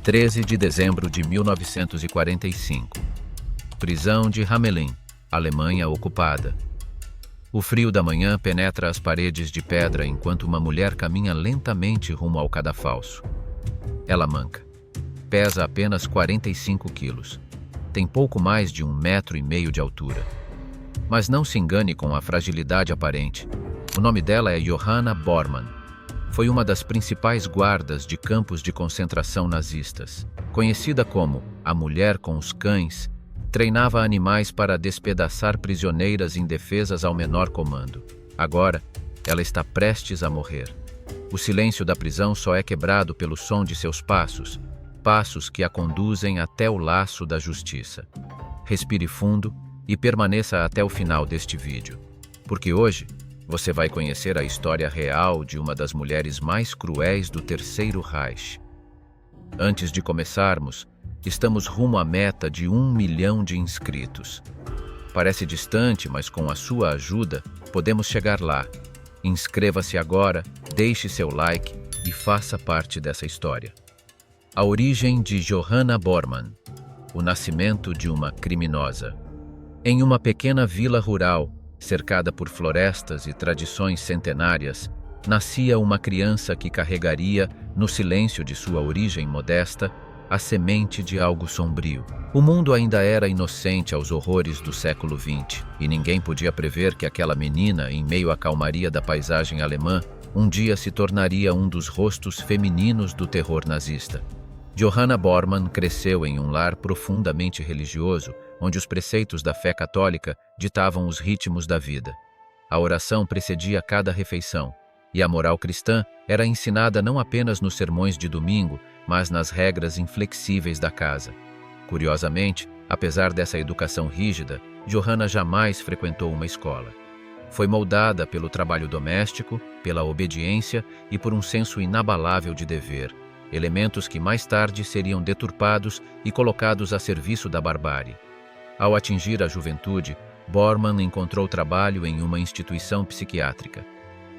13 de dezembro de 1945. Prisão de Hamelin, Alemanha ocupada. O frio da manhã penetra as paredes de pedra enquanto uma mulher caminha lentamente rumo ao cadafalso. Ela manca. Pesa apenas 45 quilos. Tem pouco mais de 1,5 metro de altura. Mas não se engane com a fragilidade aparente. O nome dela é Johanna Bormann. Foi uma das principais guardas de campos de concentração nazistas. Conhecida como a Mulher com os Cães, treinava animais para despedaçar prisioneiras indefesas ao menor comando. Agora, ela está prestes a morrer. O silêncio da prisão só é quebrado pelo som de seus passos, passos que a conduzem até o laço da justiça. Respire fundo e permaneça até o final deste vídeo, porque hoje você vai conhecer a história real de uma das mulheres mais cruéis do Terceiro Reich. Antes de começarmos, estamos rumo à meta de 1 milhão de inscritos. Parece distante, mas com a sua ajuda, podemos chegar lá. Inscreva-se agora, deixe seu like e faça parte dessa história. A origem de Johanna Bormann, o nascimento de uma criminosa. Em uma pequena vila rural, cercada por florestas e tradições centenárias, nascia uma criança que carregaria, no silêncio de sua origem modesta, a semente de algo sombrio. O mundo ainda era inocente aos horrores do século XX, e ninguém podia prever que aquela menina, em meio à calmaria da paisagem alemã, um dia se tornaria um dos rostos femininos do terror nazista. Johanna Bormann cresceu em um lar profundamente religioso, onde os preceitos da fé católica ditavam os ritmos da vida. A oração precedia cada refeição, e a moral cristã era ensinada não apenas nos sermões de domingo, mas nas regras inflexíveis da casa. Curiosamente, apesar dessa educação rígida, Johanna jamais frequentou uma escola. Foi moldada pelo trabalho doméstico, pela obediência e por um senso inabalável de dever, elementos que mais tarde seriam deturpados e colocados a serviço da barbárie. Ao atingir a juventude, Bormann encontrou trabalho em uma instituição psiquiátrica.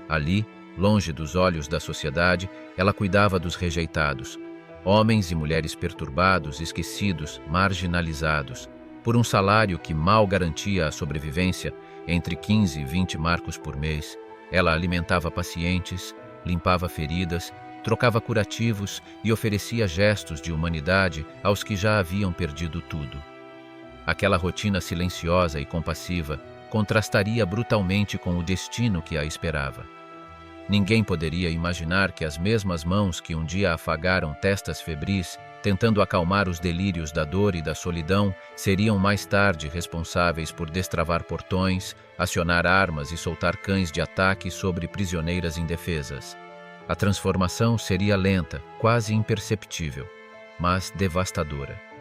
Ali, longe dos olhos da sociedade, ela cuidava dos rejeitados, homens e mulheres perturbados, esquecidos, marginalizados. Por um salário que mal garantia a sobrevivência, entre 15 e 20 marcos por mês, ela alimentava pacientes, limpava feridas, trocava curativos e oferecia gestos de humanidade aos que já haviam perdido tudo. Aquela rotina silenciosa e compassiva contrastaria brutalmente com o destino que a esperava. Ninguém poderia imaginar que as mesmas mãos que um dia afagaram testas febris, tentando acalmar os delírios da dor e da solidão, seriam mais tarde responsáveis por destravar portões, acionar armas e soltar cães de ataque sobre prisioneiras indefesas. A transformação seria lenta, quase imperceptível, mas devastadora.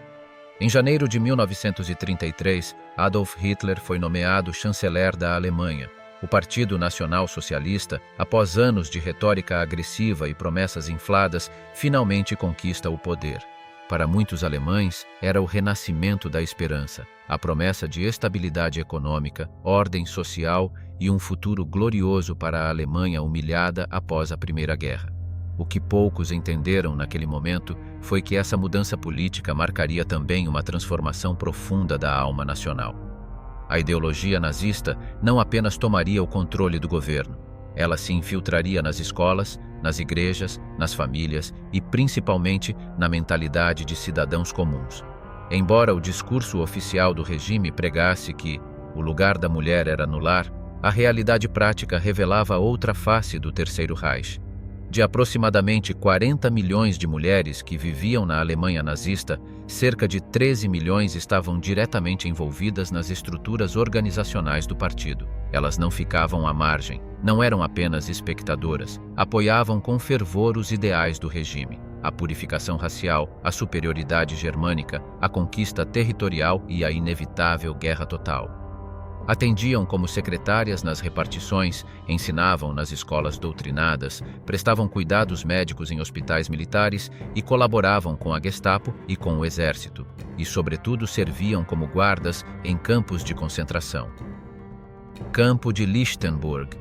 Em janeiro de 1933, Adolf Hitler foi nomeado chanceler da Alemanha. O Partido Nacional Socialista, após anos de retórica agressiva e promessas infladas, finalmente conquista o poder. Para muitos alemães, era o renascimento da esperança, a promessa de estabilidade econômica, ordem social e um futuro glorioso para a Alemanha humilhada após a Primeira Guerra. O que poucos entenderam naquele momento foi que essa mudança política marcaria também uma transformação profunda da alma nacional. A ideologia nazista não apenas tomaria o controle do governo, ela se infiltraria nas escolas, nas igrejas, nas famílias e principalmente na mentalidade de cidadãos comuns. Embora o discurso oficial do regime pregasse que o lugar da mulher era no lar, a realidade prática revelava outra face do Terceiro Reich. De aproximadamente 40 milhões de mulheres que viviam na Alemanha nazista, cerca de 13 milhões estavam diretamente envolvidas nas estruturas organizacionais do partido. Elas não ficavam à margem, não eram apenas espectadoras, apoiavam com fervor os ideais do regime: a purificação racial, a superioridade germânica, a conquista territorial e a inevitável guerra total. Atendiam como secretárias nas repartições, ensinavam nas escolas doutrinadas, prestavam cuidados médicos em hospitais militares e colaboravam com a Gestapo e com o exército, e sobretudo serviam como guardas em campos de concentração. Campo de Lichtenburg.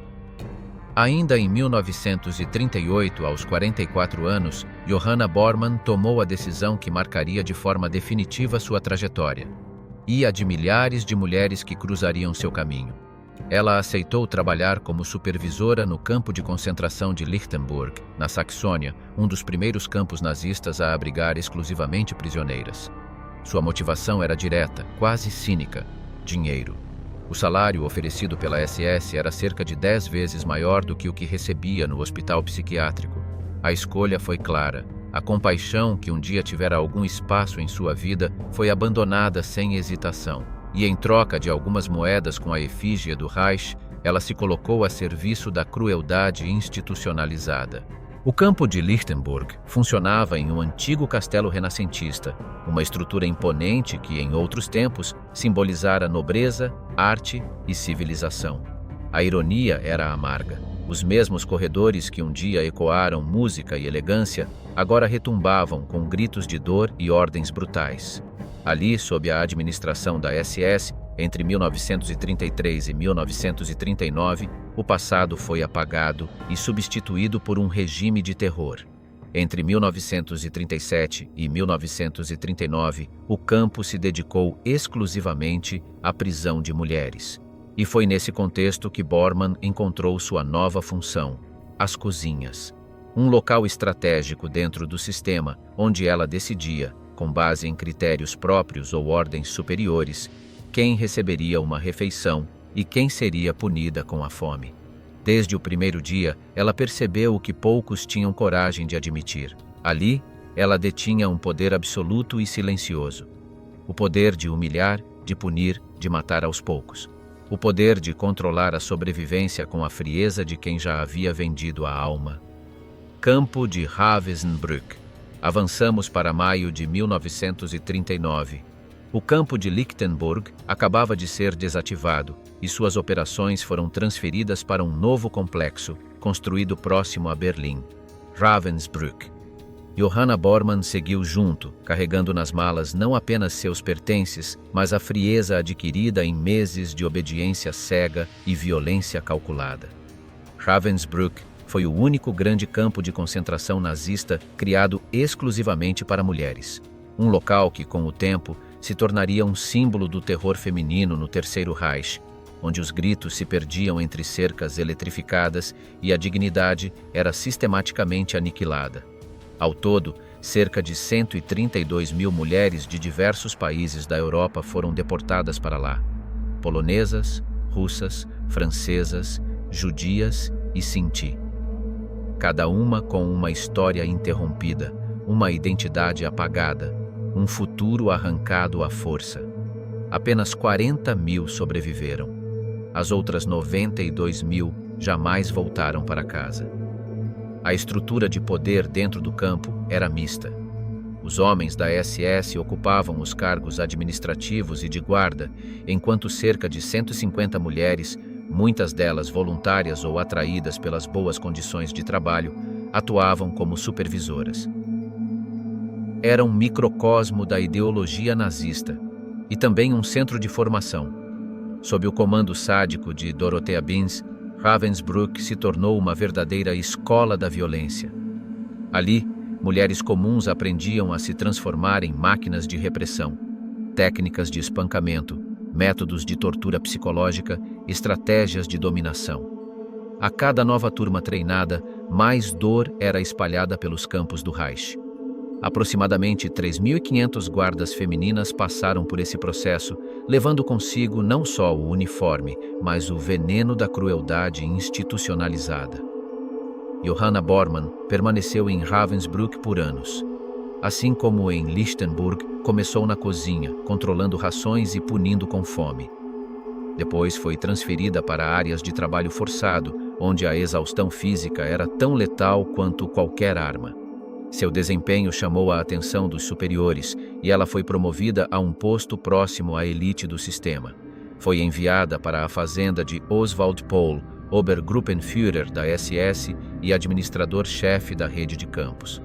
Ainda em 1938, aos 44 anos, Johanna Bormann tomou a decisão que marcaria de forma definitiva sua trajetória e a de milhares de mulheres que cruzariam seu caminho. Ela aceitou trabalhar como supervisora no campo de concentração de Lichtenburg, na Saxônia, um dos primeiros campos nazistas a abrigar exclusivamente prisioneiras. Sua motivação era direta, quase cínica: dinheiro. O salário oferecido pela SS era cerca de 10 vezes maior do que o que recebia no hospital psiquiátrico. A escolha foi clara. A compaixão que um dia tivera algum espaço em sua vida foi abandonada sem hesitação. E em troca de algumas moedas com a efígie do Reich, ela se colocou a serviço da crueldade institucionalizada. O campo de Lichtenburg funcionava em um antigo castelo renascentista, uma estrutura imponente que, em outros tempos, simbolizara nobreza, arte e civilização. A ironia era amarga. Os mesmos corredores que um dia ecoaram música e elegância, agora retumbavam com gritos de dor e ordens brutais. Ali, sob a administração da SS, entre 1933 e 1939, o passado foi apagado e substituído por um regime de terror. Entre 1937 e 1939, o campo se dedicou exclusivamente à prisão de mulheres. E foi nesse contexto que Bormann encontrou sua nova função: as cozinhas. Um local estratégico dentro do sistema, onde ela decidia, com base em critérios próprios ou ordens superiores, quem receberia uma refeição e quem seria punida com a fome. Desde o primeiro dia, ela percebeu o que poucos tinham coragem de admitir. Ali, ela detinha um poder absoluto e silencioso. O poder de humilhar, de punir, de matar aos poucos. O poder de controlar a sobrevivência com a frieza de quem já havia vendido a alma. Campo de Ravensbrück. Avançamos para maio de 1939. O campo de Lichtenburg acabava de ser desativado e suas operações foram transferidas para um novo complexo, construído próximo a Berlim, Ravensbrück. Johanna Bormann seguiu junto, carregando nas malas não apenas seus pertences, mas a frieza adquirida em meses de obediência cega e violência calculada. Ravensbrück foi o único grande campo de concentração nazista criado exclusivamente para mulheres. Um local que, com o tempo, se tornaria um símbolo do terror feminino no Terceiro Reich, onde os gritos se perdiam entre cercas eletrificadas e a dignidade era sistematicamente aniquilada. Ao todo, cerca de 132 mil mulheres de diversos países da Europa foram deportadas para lá. Polonesas, russas, francesas, judias e sinti. Cada uma com uma história interrompida, uma identidade apagada, um futuro arrancado à força. Apenas 40 mil sobreviveram. As outras 92 mil jamais voltaram para casa. A estrutura de poder dentro do campo era mista. Os homens da SS ocupavam os cargos administrativos e de guarda, enquanto cerca de 150 mulheres, muitas delas voluntárias ou atraídas pelas boas condições de trabalho, atuavam como supervisoras. Era um microcosmo da ideologia nazista e também um centro de formação. Sob o comando sádico de Dorothea Binz, Ravensbrück se tornou uma verdadeira escola da violência. Ali, mulheres comuns aprendiam a se transformar em máquinas de repressão, técnicas de espancamento, métodos de tortura psicológica, estratégias de dominação. A cada nova turma treinada, mais dor era espalhada pelos campos do Reich. Aproximadamente 3.500 guardas femininas passaram por esse processo, levando consigo não só o uniforme, mas o veneno da crueldade institucionalizada. Johanna Bormann permaneceu em Ravensbrück por anos. Assim como em Lichtenburg, começou na cozinha, controlando rações e punindo com fome. Depois foi transferida para áreas de trabalho forçado, onde a exaustão física era tão letal quanto qualquer arma. Seu desempenho chamou a atenção dos superiores e ela foi promovida a um posto próximo à elite do sistema. Foi enviada para a fazenda de Oswald Pohl, Obergruppenführer da SS e administrador-chefe da rede de campos.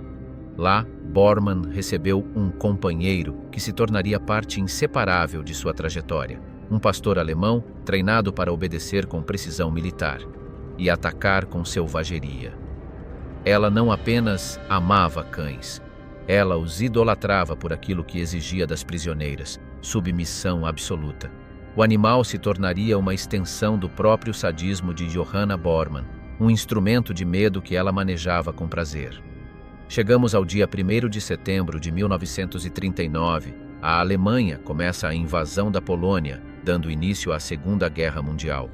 Lá, Bormann recebeu um companheiro que se tornaria parte inseparável de sua trajetória, um pastor alemão treinado para obedecer com precisão militar. e atacar com selvageria. Ela não apenas amava cães, ela os idolatrava por aquilo que exigia das prisioneiras, submissão absoluta. O animal se tornaria uma extensão do próprio sadismo de Johanna Bormann, um instrumento de medo que ela manejava com prazer. Chegamos ao dia 1º de setembro de 1939. A Alemanha começa a invasão da Polônia, dando início à Segunda Guerra Mundial.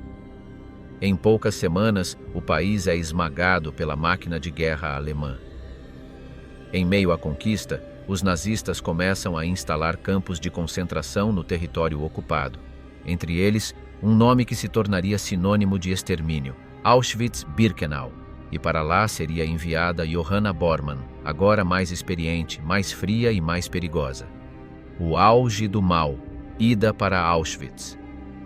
Em poucas semanas, o país é esmagado pela máquina de guerra alemã. Em meio à conquista, os nazistas começam a instalar campos de concentração no território ocupado. Entre eles, um nome que se tornaria sinônimo de extermínio, Auschwitz-Birkenau. E para lá seria enviada Johanna Bormann, agora mais experiente, mais fria e mais perigosa. O auge do mal, ida para Auschwitz.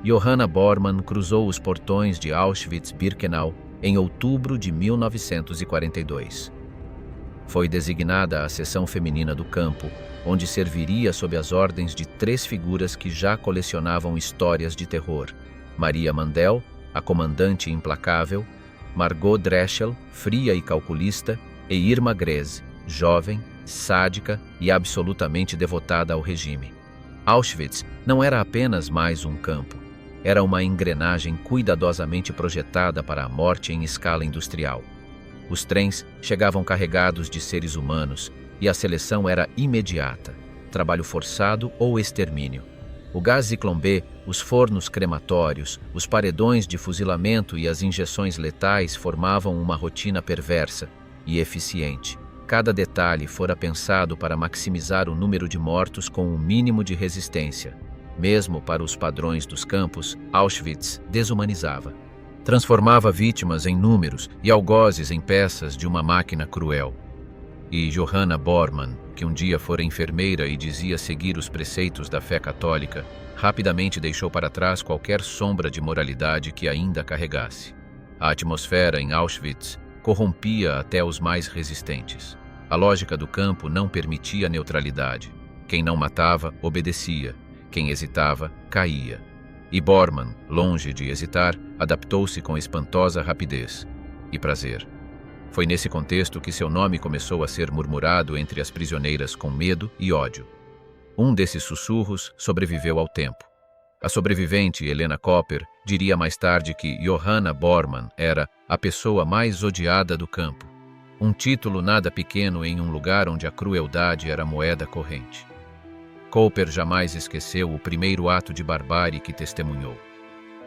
Johanna Bormann cruzou os portões de Auschwitz-Birkenau em outubro de 1942. Foi designada a seção feminina do campo, onde serviria sob as ordens de 3 figuras que já colecionavam histórias de terror: Maria Mandel, a comandante implacável, Margot Dreschel, fria e calculista, e Irma Grese, jovem, sádica e absolutamente devotada ao regime. Auschwitz não era apenas mais um campo. Era uma engrenagem cuidadosamente projetada para a morte em escala industrial. Os trens chegavam carregados de seres humanos e a seleção era imediata: trabalho forçado ou extermínio. O gás Zyklon B, os fornos crematórios, os paredões de fuzilamento e as injeções letais formavam uma rotina perversa e eficiente. Cada detalhe fora pensado para maximizar o número de mortos com o mínimo de resistência. Mesmo para os padrões dos campos, Auschwitz desumanizava. Transformava vítimas em números e algozes em peças de uma máquina cruel. E Johanna Bormann, que um dia fora enfermeira e dizia seguir os preceitos da fé católica, rapidamente deixou para trás qualquer sombra de moralidade que ainda carregasse. A atmosfera em Auschwitz corrompia até os mais resistentes. A lógica do campo não permitia neutralidade. Quem não matava, obedecia. Quem hesitava, caía. E Bormann, longe de hesitar, adaptou-se com espantosa rapidez e prazer. Foi nesse contexto que seu nome começou a ser murmurado entre as prisioneiras com medo e ódio. Um desses sussurros sobreviveu ao tempo. A sobrevivente Helena Copper diria mais tarde que Johanna Bormann era a pessoa mais odiada do campo. Um título nada pequeno em um lugar onde a crueldade era moeda corrente. Copper jamais esqueceu o primeiro ato de barbárie que testemunhou.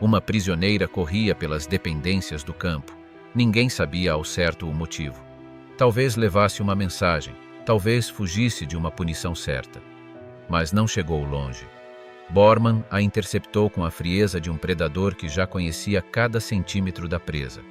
Uma prisioneira corria pelas dependências do campo. Ninguém sabia ao certo o motivo. Talvez levasse uma mensagem, talvez fugisse de uma punição certa. Mas não chegou longe. Bormann a interceptou com a frieza de um predador que já conhecia cada centímetro da presa.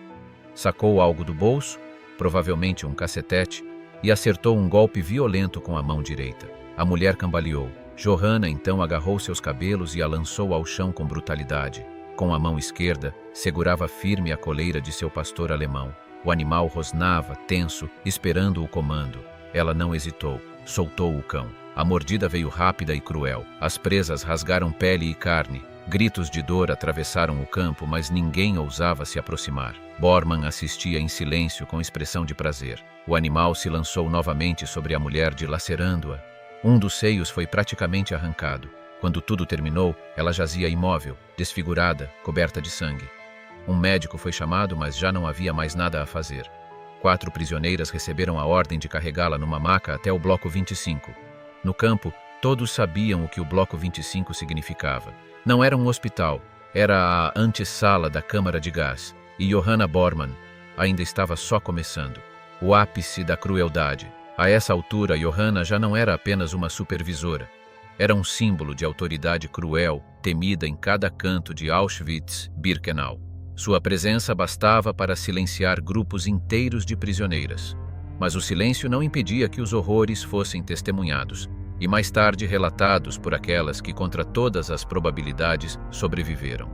Sacou algo do bolso, provavelmente um cacetete, e acertou um golpe violento com a mão direita. A mulher cambaleou. Johanna então agarrou seus cabelos e a lançou ao chão com brutalidade. Com a mão esquerda, segurava firme a coleira de seu pastor alemão. O animal rosnava, tenso, esperando o comando. Ela não hesitou, soltou o cão. A mordida veio rápida e cruel. As presas rasgaram pele e carne. Gritos de dor atravessaram o campo, mas ninguém ousava se aproximar. Bormann assistia em silêncio com expressão de prazer. O animal se lançou novamente sobre a mulher, dilacerando-a. Um dos seios foi praticamente arrancado. Quando tudo terminou, ela jazia imóvel, desfigurada, coberta de sangue. Um médico foi chamado, mas já não havia mais nada a fazer. 4 prisioneiras receberam a ordem de carregá-la numa maca até o bloco 25. No campo, todos sabiam o que o bloco 25 significava. Não era um hospital, era a antessala da câmara de gás. E Johanna Bormann ainda estava só começando. O ápice da crueldade. A essa altura, Johanna já não era apenas uma supervisora. Era um símbolo de autoridade cruel, temida em cada canto de Auschwitz-Birkenau. Sua presença bastava para silenciar grupos inteiros de prisioneiras. Mas o silêncio não impedia que os horrores fossem testemunhados, e mais tarde relatados por aquelas que, contra todas as probabilidades, sobreviveram.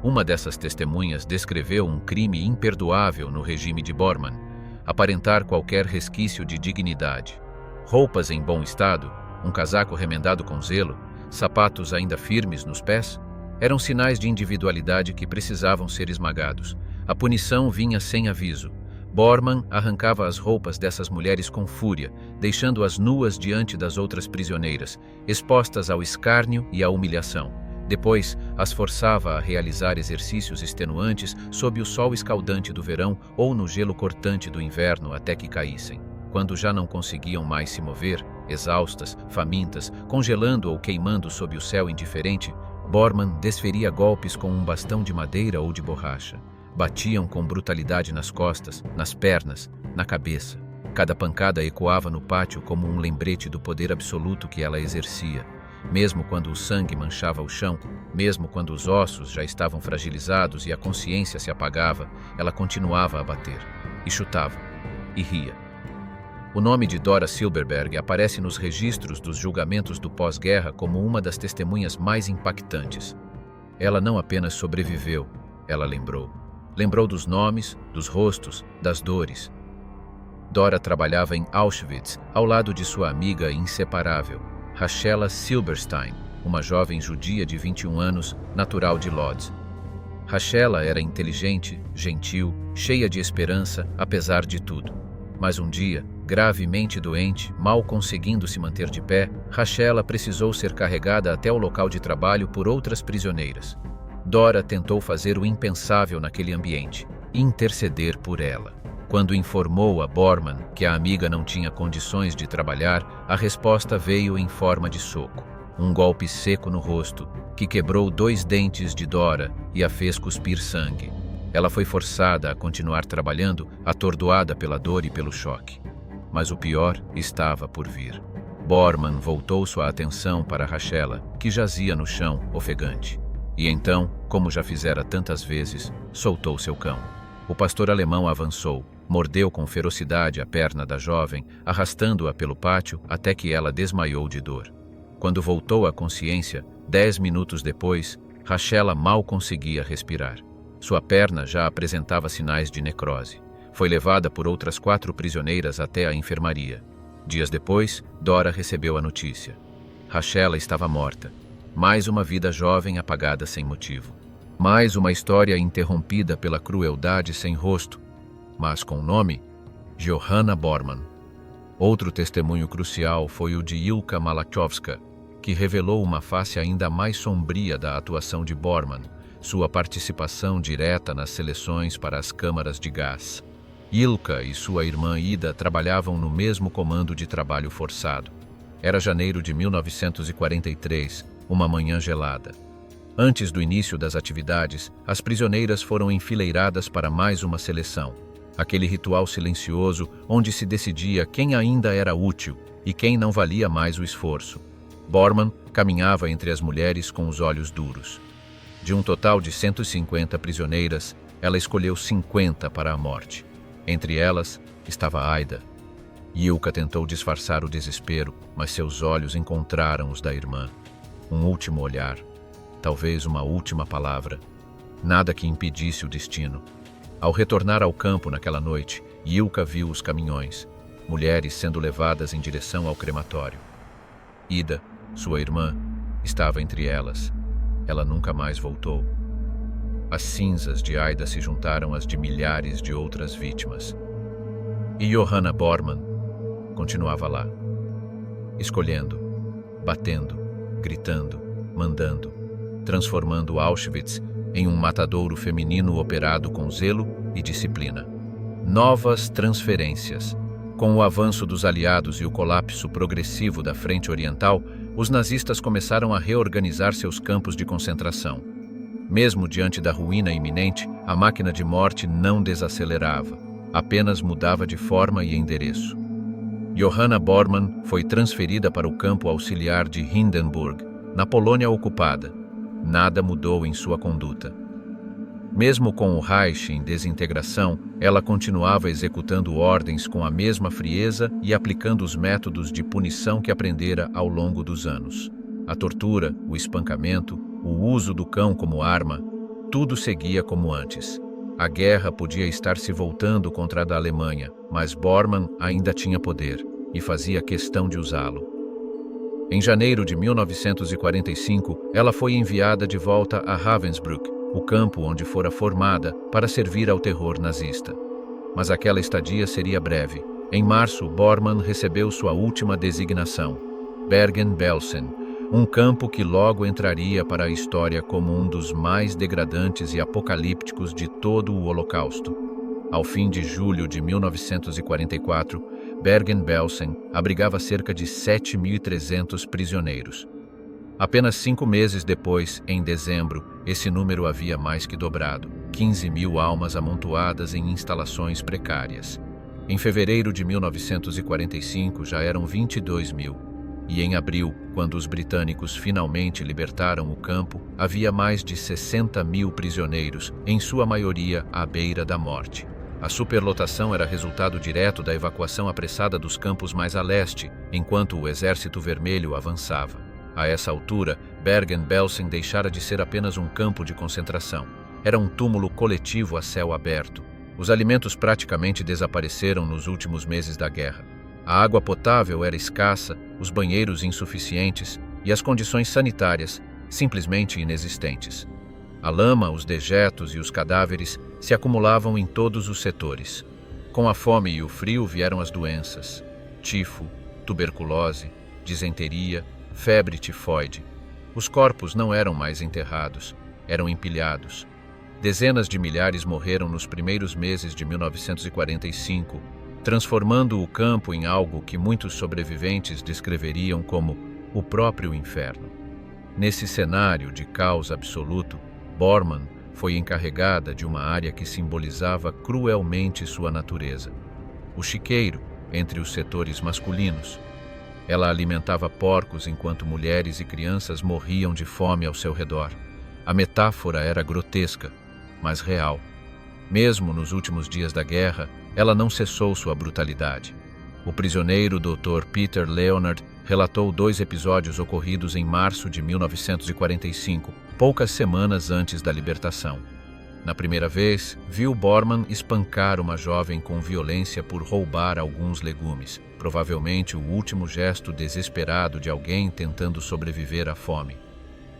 Uma dessas testemunhas descreveu um crime imperdoável no regime de Bormann: aparentar qualquer resquício de dignidade. Roupas em bom estado, um casaco remendado com zelo, sapatos ainda firmes nos pés, eram sinais de individualidade que precisavam ser esmagados. A punição vinha sem aviso. Bormann arrancava as roupas dessas mulheres com fúria, deixando-as nuas diante das outras prisioneiras, expostas ao escárnio e à humilhação. Depois, as forçava a realizar exercícios extenuantes sob o sol escaldante do verão ou no gelo cortante do inverno até que caíssem. Quando já não conseguiam mais se mover, exaustas, famintas, congelando ou queimando sob o céu indiferente, Bormann desferia golpes com um bastão de madeira ou de borracha. Batiam com brutalidade nas costas, nas pernas, na cabeça. Cada pancada ecoava no pátio como um lembrete do poder absoluto que ela exercia. Mesmo quando o sangue manchava o chão, mesmo quando os ossos já estavam fragilizados e a consciência se apagava, ela continuava a bater, e chutava, e ria. O nome de Dora Silberberg aparece nos registros dos julgamentos do pós-guerra como uma das testemunhas mais impactantes. Ela não apenas sobreviveu, ela lembrou. Lembrou dos nomes, dos rostos, das dores. Dora trabalhava em Auschwitz, ao lado de sua amiga inseparável, Rachela Silberstein, uma jovem judia de 21 anos, natural de Lodz. Rachela era inteligente, gentil, cheia de esperança, apesar de tudo. Mas um dia, gravemente doente, mal conseguindo se manter de pé, Rachela precisou ser carregada até o local de trabalho por outras prisioneiras. Dora tentou fazer o impensável naquele ambiente, interceder por ela. Quando informou a Bormann que a amiga não tinha condições de trabalhar, a resposta veio em forma de soco. Um golpe seco no rosto, que quebrou 2 dentes de Dora e a fez cuspir sangue. Ela foi forçada a continuar trabalhando, atordoada pela dor e pelo choque. Mas o pior estava por vir. Bormann voltou sua atenção para Rachela, que jazia no chão, ofegante. E então, como já fizera tantas vezes, soltou seu cão. O pastor alemão avançou, mordeu com ferocidade a perna da jovem, arrastando-a pelo pátio até que ela desmaiou de dor. Quando voltou à consciência, 10 minutos depois, Rachela mal conseguia respirar. Sua perna já apresentava sinais de necrose. Foi levada por outras 4 prisioneiras até a enfermaria. Dias depois, Dora recebeu a notícia. Rachela estava morta. Mais uma vida jovem apagada sem motivo. Mais uma história interrompida pela crueldade sem rosto, mas com o nome Johanna Bormann. Outro testemunho crucial foi o de Ilka Malachowska, que revelou uma face ainda mais sombria da atuação de Bormann, sua participação direta nas seleções para as câmaras de gás. Ilka e sua irmã Ida trabalhavam no mesmo comando de trabalho forçado. Era janeiro de 1943, uma manhã gelada. Antes do início das atividades, as prisioneiras foram enfileiradas para mais uma seleção. Aquele ritual silencioso onde se decidia quem ainda era útil e quem não valia mais o esforço. Bormann caminhava entre as mulheres com os olhos duros. De um total de 150 prisioneiras, ela escolheu 50 para a morte. Entre elas estava Aida. Ilka tentou disfarçar o desespero, mas seus olhos encontraram os da irmã. Um último olhar, talvez uma última palavra. Nada que impedisse o destino. Ao retornar ao campo naquela noite, Ilka viu os caminhões, mulheres sendo levadas em direção ao crematório. Ida, sua irmã, estava entre elas. Ela nunca mais voltou. As cinzas de Aida se juntaram às de milhares de outras vítimas. E Johanna Bormann continuava lá, escolhendo, batendo, gritando, mandando, transformando Auschwitz em um matadouro feminino operado com zelo e disciplina. Novas transferências. Com o avanço dos aliados e o colapso progressivo da Frente Oriental, os nazistas começaram a reorganizar seus campos de concentração. Mesmo diante da ruína iminente, a máquina de morte não desacelerava, apenas mudava de forma e endereço. Johanna Bormann foi transferida para o campo auxiliar de Hindenburg, na Polônia ocupada. Nada mudou em sua conduta. Mesmo com o Reich em desintegração, ela continuava executando ordens com a mesma frieza e aplicando os métodos de punição que aprendera ao longo dos anos. A tortura, o espancamento, o uso do cão como arma, tudo seguia como antes. A guerra podia estar se voltando contra a da Alemanha, mas Bormann ainda tinha poder e fazia questão de usá-lo. Em janeiro de 1945, ela foi enviada de volta a Ravensbrück, o campo onde fora formada para servir ao terror nazista. Mas aquela estadia seria breve. Em março, Bormann recebeu sua última designação, Bergen-Belsen, um campo que logo entraria para a história como um dos mais degradantes e apocalípticos de todo o Holocausto. Ao fim de julho de 1944, Bergen-Belsen abrigava cerca de 7.300 prisioneiros. Apenas 5 meses depois, em dezembro, esse número havia mais que dobrado, 15.000 almas amontoadas em instalações precárias. Em fevereiro de 1945 já eram 22.000, e em abril, quando os britânicos finalmente libertaram o campo, havia mais de 60.000 prisioneiros, em sua maioria à beira da morte. A superlotação era resultado direto da evacuação apressada dos campos mais a leste, enquanto o Exército Vermelho avançava. A essa altura, Bergen-Belsen deixara de ser apenas um campo de concentração. Era um túmulo coletivo a céu aberto. Os alimentos praticamente desapareceram nos últimos meses da guerra. A água potável era escassa, os banheiros insuficientes e as condições sanitárias simplesmente inexistentes. A lama, os dejetos e os cadáveres se acumulavam em todos os setores. Com a fome e o frio vieram as doenças: tifo, tuberculose, disenteria, febre tifoide. Os corpos não eram mais enterrados, eram empilhados. Dezenas de milhares morreram nos primeiros meses de 1945, transformando o campo em algo que muitos sobreviventes descreveriam como o próprio inferno. Nesse cenário de caos absoluto, Bormann foi encarregada de uma área que simbolizava cruelmente sua natureza: o chiqueiro entre os setores masculinos. Ela alimentava porcos enquanto mulheres e crianças morriam de fome ao seu redor. A metáfora era grotesca, mas real. Mesmo nos últimos dias da guerra, ela não cessou sua brutalidade. O prisioneiro Dr. Peter Leonard relatou 2 episódios ocorridos em março de 1945, poucas semanas antes da libertação. Na primeira vez, viu Bormann espancar uma jovem com violência por roubar alguns legumes, provavelmente o último gesto desesperado de alguém tentando sobreviver à fome.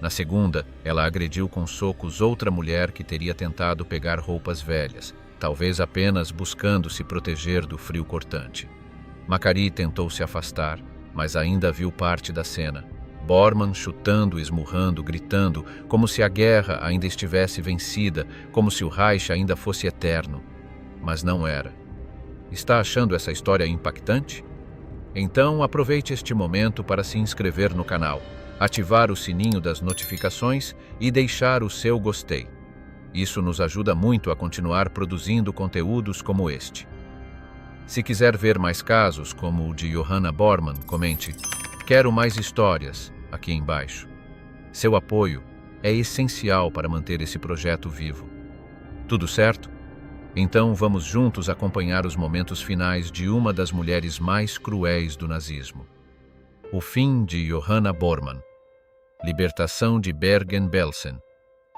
Na segunda, ela agrediu com socos outra mulher que teria tentado pegar roupas velhas, talvez apenas buscando se proteger do frio cortante. Macari tentou se afastar, mas ainda viu parte da cena. Bormann chutando, esmurrando, gritando, como se a guerra ainda estivesse vencida, como se o Reich ainda fosse eterno. Mas não era. Está achando essa história impactante? Então aproveite este momento para se inscrever no canal, ativar o sininho das notificações e deixar o seu gostei. Isso nos ajuda muito a continuar produzindo conteúdos como este. Se quiser ver mais casos como o de Johanna Bormann, comente "Quero mais histórias" aqui embaixo. Seu apoio é essencial para manter esse projeto vivo. Tudo certo? Então vamos juntos acompanhar os momentos finais de uma das mulheres mais cruéis do nazismo. O fim de Johanna Bormann. Libertação de Bergen-Belsen.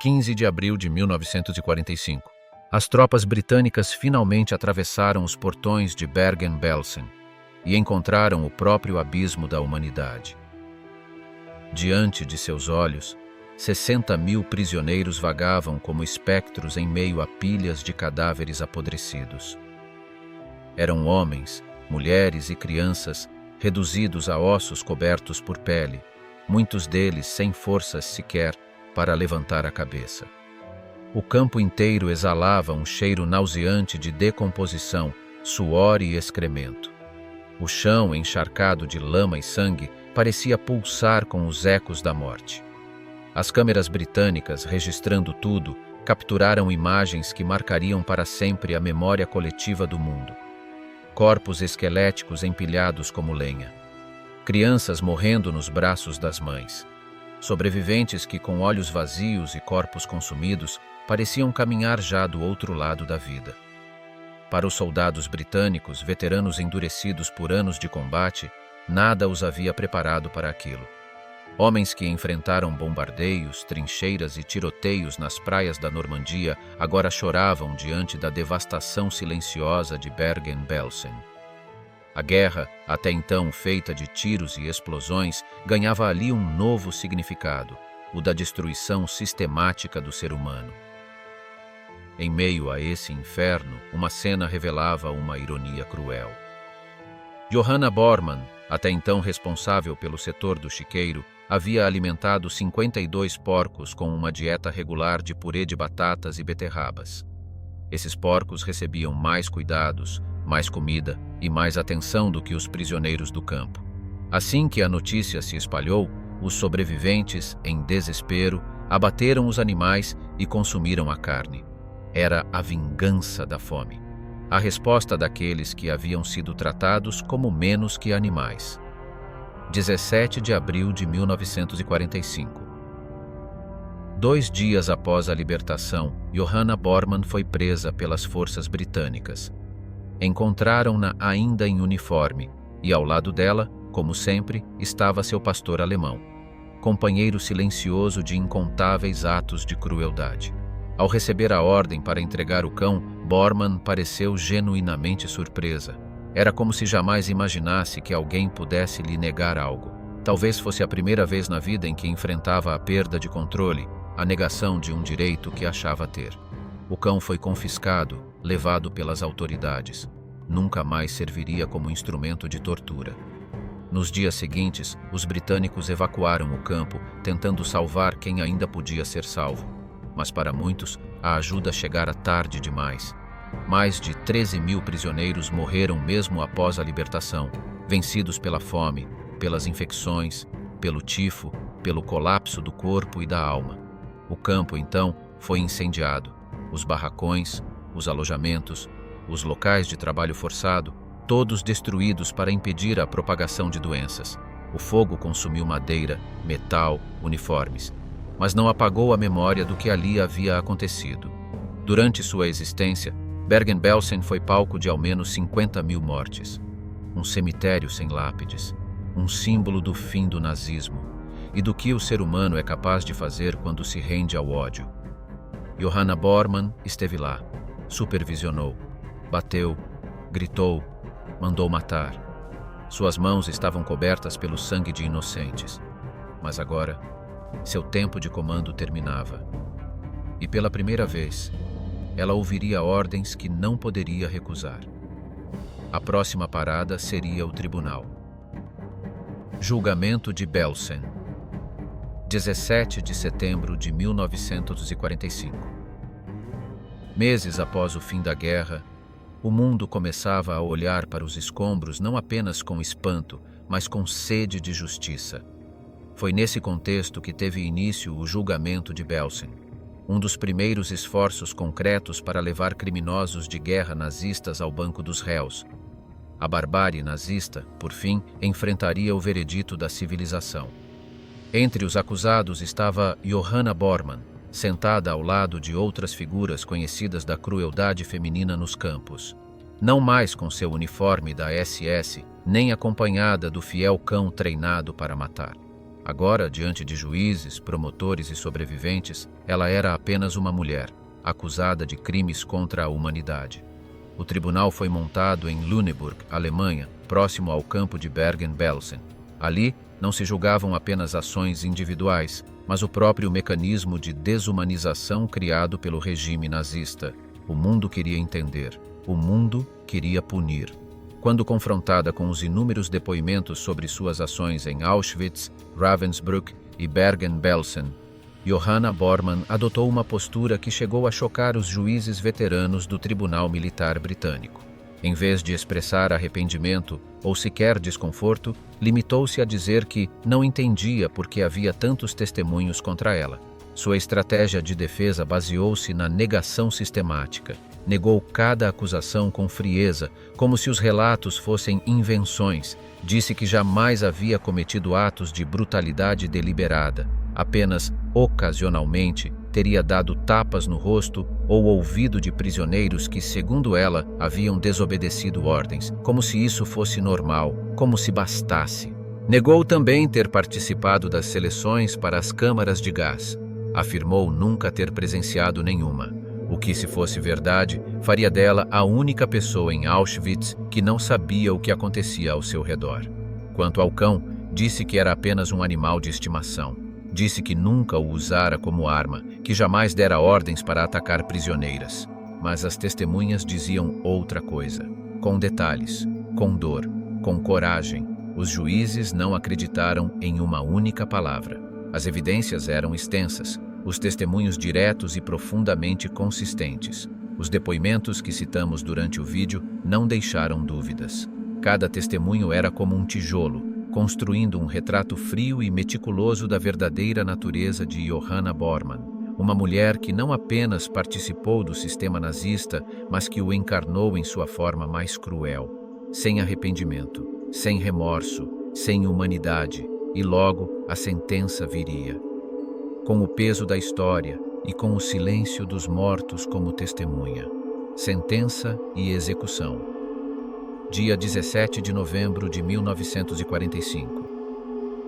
15 de abril de 1945. As tropas britânicas finalmente atravessaram os portões de Bergen-Belsen e encontraram o próprio abismo da humanidade. Diante de seus olhos, 60.000 prisioneiros vagavam como espectros em meio a pilhas de cadáveres apodrecidos. Eram homens, mulheres e crianças reduzidos a ossos cobertos por pele, muitos deles sem forças sequer para levantar a cabeça. O campo inteiro exalava um cheiro nauseante de decomposição, suor e excremento. O chão, encharcado de lama e sangue, parecia pulsar com os ecos da morte. As câmeras britânicas, registrando tudo, capturaram imagens que marcariam para sempre a memória coletiva do mundo. Corpos esqueléticos empilhados como lenha. Crianças morrendo nos braços das mães. Sobreviventes que, com olhos vazios e corpos consumidos, pareciam caminhar já do outro lado da vida. Para os soldados britânicos, veteranos endurecidos por anos de combate, nada os havia preparado para aquilo. Homens que enfrentaram bombardeios, trincheiras e tiroteios nas praias da Normandia agora choravam diante da devastação silenciosa de Bergen-Belsen. A guerra, até então feita de tiros e explosões, ganhava ali um novo significado: o da destruição sistemática do ser humano. Em meio a esse inferno, uma cena revelava uma ironia cruel. Johanna Bormann, até então responsável pelo setor do chiqueiro, havia alimentado 52 porcos com uma dieta regular de purê de batatas e beterrabas. Esses porcos recebiam mais cuidados, mais comida e mais atenção do que os prisioneiros do campo. Assim que a notícia se espalhou, os sobreviventes, em desespero, abateram os animais e consumiram a carne. Era a vingança da fome. A resposta daqueles que haviam sido tratados como menos que animais. 17 de abril de 1945. 2 dias após a libertação, Johanna Bormann foi presa pelas forças britânicas. Encontraram-na ainda em uniforme e, ao lado dela, como sempre, estava seu pastor alemão, companheiro silencioso de incontáveis atos de crueldade. Ao receber a ordem para entregar o cão, Bormann pareceu genuinamente surpresa. Era como se jamais imaginasse que alguém pudesse lhe negar algo. Talvez fosse a primeira vez na vida em que enfrentava a perda de controle, a negação de um direito que achava ter. O cão foi confiscado, levado pelas autoridades. Nunca mais serviria como instrumento de tortura. Nos dias seguintes, os britânicos evacuaram o campo, tentando salvar quem ainda podia ser salvo. Mas para muitos, a ajuda chegara tarde demais. Mais de 13.000 prisioneiros morreram mesmo após a libertação, vencidos pela fome, pelas infecções, pelo tifo, pelo colapso do corpo e da alma. O campo, então, foi incendiado. Os barracões, os alojamentos, os locais de trabalho forçado, todos destruídos para impedir a propagação de doenças. O fogo consumiu madeira, metal, uniformes, mas não apagou a memória do que ali havia acontecido. Durante sua existência, Bergen-Belsen foi palco de ao menos 50.000 mortes. Um cemitério sem lápides, um símbolo do fim do nazismo e do que o ser humano é capaz de fazer quando se rende ao ódio. Johanna Bormann esteve lá, supervisionou, bateu, gritou, mandou matar. Suas mãos estavam cobertas pelo sangue de inocentes. Mas agora, seu tempo de comando terminava. E pela primeira vez, ela ouviria ordens que não poderia recusar. A próxima parada seria o tribunal. Julgamento de Belsen. 17 de setembro de 1945. Meses após o fim da guerra, o mundo começava a olhar para os escombros não apenas com espanto, mas com sede de justiça. Foi nesse contexto que teve início o julgamento de Belsen, um dos primeiros esforços concretos para levar criminosos de guerra nazistas ao banco dos réus. A barbárie nazista, por fim, enfrentaria o veredito da civilização. Entre os acusados estava Johanna Bormann, sentada ao lado de outras figuras conhecidas da crueldade feminina nos campos. Não mais com seu uniforme da SS, nem acompanhada do fiel cão treinado para matar. Agora, diante de juízes, promotores e sobreviventes, ela era apenas uma mulher, acusada de crimes contra a humanidade. O tribunal foi montado em Lüneburg, Alemanha, próximo ao campo de Bergen-Belsen. Ali, não se julgavam apenas ações individuais, mas o próprio mecanismo de desumanização criado pelo regime nazista. O mundo queria entender, o mundo queria punir. Quando confrontada com os inúmeros depoimentos sobre suas ações em Auschwitz, Ravensbrück e Bergen-Belsen, Johanna Bormann adotou uma postura que chegou a chocar os juízes veteranos do Tribunal Militar Britânico. Em vez de expressar arrependimento ou sequer desconforto, limitou-se a dizer que não entendia por que havia tantos testemunhos contra ela. Sua estratégia de defesa baseou-se na negação sistemática. Negou cada acusação com frieza, como se os relatos fossem invenções. Disse que jamais havia cometido atos de brutalidade deliberada. Apenas, ocasionalmente, teria dado tapas no rosto ou ouvido de prisioneiros que, segundo ela, haviam desobedecido ordens, como se isso fosse normal, como se bastasse. Negou também ter participado das seleções para as câmaras de gás. Afirmou nunca ter presenciado nenhuma. O que, se fosse verdade, faria dela a única pessoa em Auschwitz que não sabia o que acontecia ao seu redor. Quanto ao cão, disse que era apenas um animal de estimação. Disse que nunca o usara como arma, que jamais dera ordens para atacar prisioneiras. Mas as testemunhas diziam outra coisa. Com detalhes, com dor, com coragem, os juízes não acreditaram em uma única palavra. As evidências eram extensas, os testemunhos diretos e profundamente consistentes. Os depoimentos que citamos durante o vídeo não deixaram dúvidas. Cada testemunho era como um tijolo, construindo um retrato frio e meticuloso da verdadeira natureza de Johanna Bormann, uma mulher que não apenas participou do sistema nazista, mas que o encarnou em sua forma mais cruel, sem arrependimento, sem remorso, sem humanidade, e logo a sentença viria. Com o peso da história e com o silêncio dos mortos como testemunha. Sentença e execução. Dia 17 de novembro de 1945.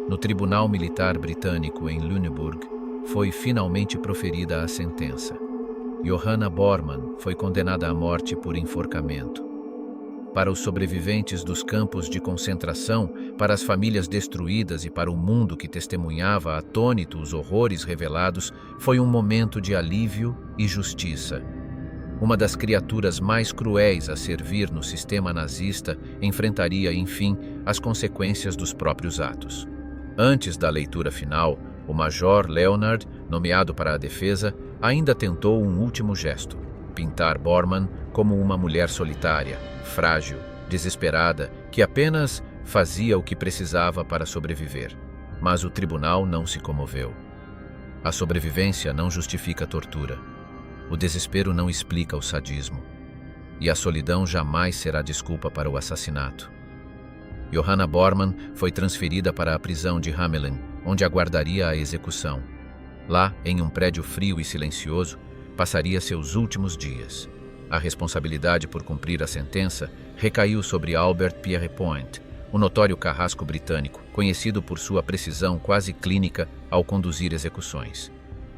No Tribunal Militar Britânico em Lüneburg, foi finalmente proferida a sentença. Johanna Bormann foi condenada à morte por enforcamento. Para os sobreviventes dos campos de concentração, para as famílias destruídas e para o mundo que testemunhava atônito os horrores revelados, foi um momento de alívio e justiça. Uma das criaturas mais cruéis a servir no sistema nazista enfrentaria, enfim, as consequências dos próprios atos. Antes da leitura final, o Major Leonard, nomeado para a defesa, ainda tentou um último gesto: pintar Bormann como uma mulher solitária, frágil, desesperada, que apenas fazia o que precisava para sobreviver. Mas o tribunal não se comoveu. A sobrevivência não justifica a tortura. O desespero não explica o sadismo. E a solidão jamais será desculpa para o assassinato. Johanna Bormann foi transferida para a prisão de Hamelin, onde aguardaria a execução. Lá, em um prédio frio e silencioso, passaria seus últimos dias. A responsabilidade por cumprir a sentença recaiu sobre Albert Pierrepoint, o notório carrasco britânico, conhecido por sua precisão quase clínica ao conduzir execuções.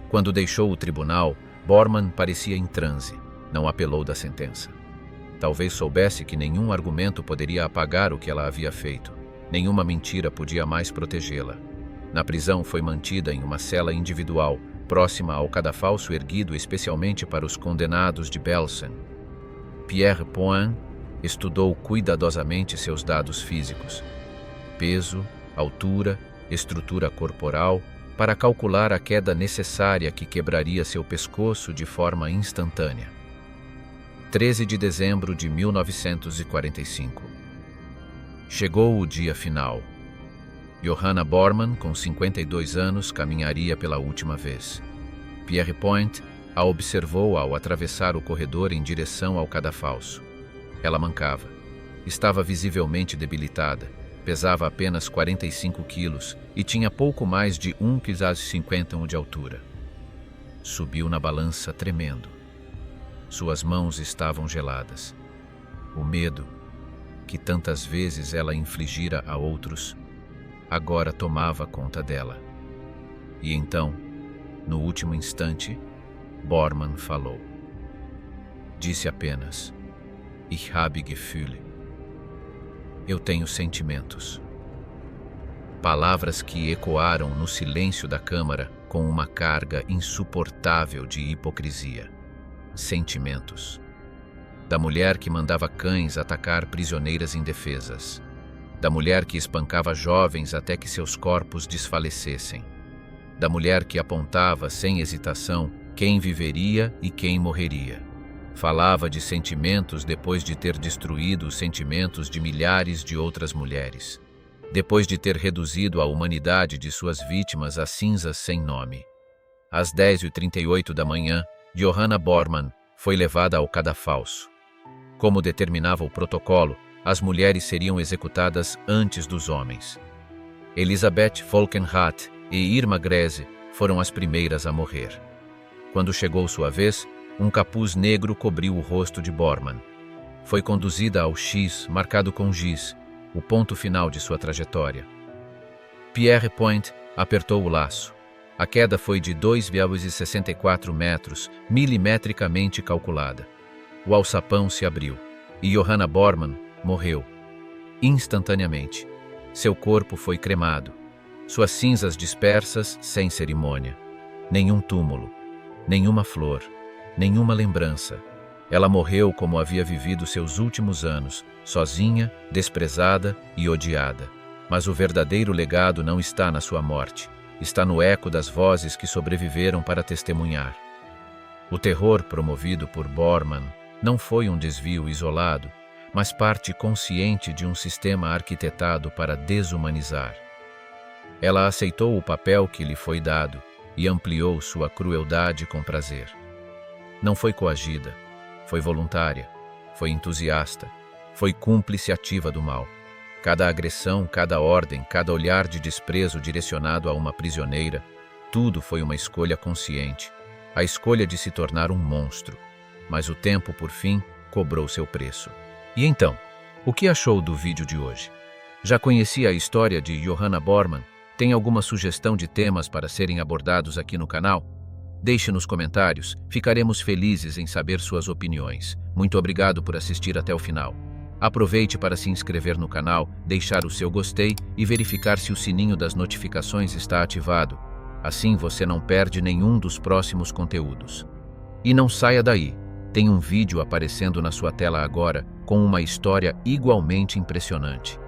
Quando deixou o tribunal, Bormann parecia em transe, não apelou da sentença. Talvez soubesse que nenhum argumento poderia apagar o que ela havia feito. Nenhuma mentira podia mais protegê-la. Na prisão foi mantida em uma cela individual, próxima ao cadafalso erguido especialmente para os condenados de Belsen. Pierrepoint estudou cuidadosamente seus dados físicos: peso, altura, estrutura corporal, para calcular a queda necessária que quebraria seu pescoço de forma instantânea. 13 de dezembro de 1945. Chegou o dia final. Johanna Bormann, com 52 anos, caminharia pela última vez. Pierrepoint a observou ao atravessar o corredor em direção ao cadafalso. Ela mancava. Estava visivelmente debilitada. Pesava apenas 45 quilos e tinha pouco mais de 1,50 kg de altura. Subiu na balança tremendo. Suas mãos estavam geladas. O medo, que tantas vezes ela infligira a outros, agora tomava conta dela. E então, no último instante, Bormann falou. Disse apenas: Ich habe Gefühle. Eu tenho sentimentos. Palavras que ecoaram no silêncio da câmara com uma carga insuportável de hipocrisia. Sentimentos. Da mulher que mandava cães atacar prisioneiras indefesas. Da mulher que espancava jovens até que seus corpos desfalecessem. Da mulher que apontava sem hesitação quem viveria e quem morreria. Falava de sentimentos depois de ter destruído os sentimentos de milhares de outras mulheres. Depois de ter reduzido a humanidade de suas vítimas a cinzas sem nome. Às 10h38 da manhã, Johanna Bormann foi levada ao cadafalso. Como determinava o protocolo, as mulheres seriam executadas antes dos homens. Elisabeth Volkenrath e Irma Grese foram as primeiras a morrer. Quando chegou sua vez, um capuz negro cobriu o rosto de Bormann. Foi conduzida ao X, marcado com giz, o ponto final de sua trajetória. Pierrepoint apertou o laço. A queda foi de 2,64 metros, milimetricamente calculada. O alçapão se abriu e Johanna Bormann morreu. Instantaneamente. Seu corpo foi cremado. suas cinzas dispersas sem cerimônia. Nenhum túmulo, nenhuma flor, nenhuma lembrança. Ela morreu como havia vivido seus últimos anos, sozinha, desprezada e odiada. Mas o verdadeiro legado não está na sua morte, está no eco das vozes que sobreviveram para testemunhar. O terror promovido por Bormann não foi um desvio isolado, mas parte consciente de um sistema arquitetado para desumanizar. Ela aceitou o papel que lhe foi dado e ampliou sua crueldade com prazer. Não foi coagida, foi voluntária, foi entusiasta, foi cúmplice ativa do mal. Cada agressão, cada ordem, cada olhar de desprezo direcionado a uma prisioneira, tudo foi uma escolha consciente, a escolha de se tornar um monstro. Mas o tempo, por fim, cobrou seu preço. E então, o que achou do vídeo de hoje? Já conhecia a história de Johanna Bormann? Tem alguma sugestão de temas para serem abordados aqui no canal? Deixe nos comentários, ficaremos felizes em saber suas opiniões. Muito obrigado por assistir até o final. Aproveite para se inscrever no canal, deixar o seu gostei e verificar se o sininho das notificações está ativado. Assim você não perde nenhum dos próximos conteúdos. E não saia daí, tem um vídeo aparecendo na sua tela agora com uma história igualmente impressionante.